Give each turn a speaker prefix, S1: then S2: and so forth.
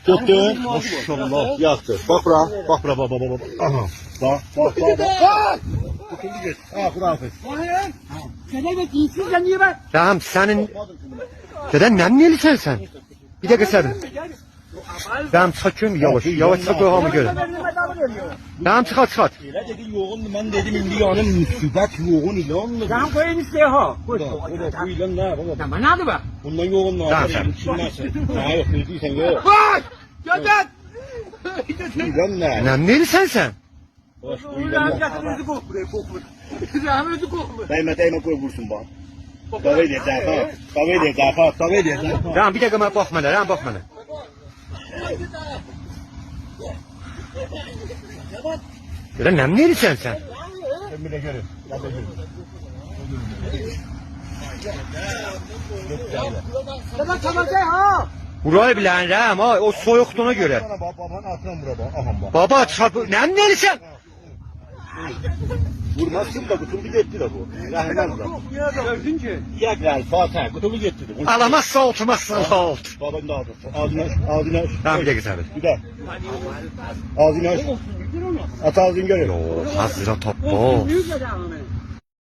S1: Tutdun. Maşallah. Yaktı. Bak bura. Bak bura baba baba. Aha. Bak bak bak. Tutundu get. Ha Kurafet.
S2: Dede de giysiz ya niye ben?
S3: Tamam senin... Deden ne nelisin sen? Bir dakika sen. Tamam çakıyorum yavaş. Yavaş çak o hamı göre. Tamam çıkart çıkart.
S1: Elə dedi yoğundu. Ben dedim indi yanım müsibət yoğun ilan mı?
S2: Tamam koyun isteye ha. Koy.
S1: Bu ilan ne baba?
S2: Tamam ne adı bak?
S1: Bundan yoğun ne?
S3: Tamam sen.
S1: Ha yok dediysen yok.
S2: Bak! Gönder!
S1: Bu ilan ne?
S3: Ne nelisin sen?
S1: Boş bu
S2: Ulan
S1: ilan ne?
S2: yatırızı kokmuyor kokmuyor. Rahmetli kokmuyor.
S1: Değme koy vursun bak. Davay de zafa. Davay de zafa. Davay de zafa.
S3: Tamam bir dakika bak bana. Tamam bak bana. Deden ne nelisin sen?
S1: Ben bile görün. Ben de görün.
S2: Tamam tamam ha.
S3: Burayı bilen Ram ha o soyukluğuna göre.
S1: Bana bak babanın atına bura bak. Aha bak.
S3: Baba çarpı ne nelisin?
S1: Vurmazsın da kutulu gitti de bu. Rahman da.
S2: Dördüncü.
S1: Yaklar Fatih kutulu gitti de.
S3: Alamazsa olmazsa oldu.
S1: Babanın da ağzına.
S3: Tamam bir dakika sen.
S1: Bir daha. Ağzını aç. At ağzını görün.
S3: Hazıra top bu.
S2: Yüz lira mı?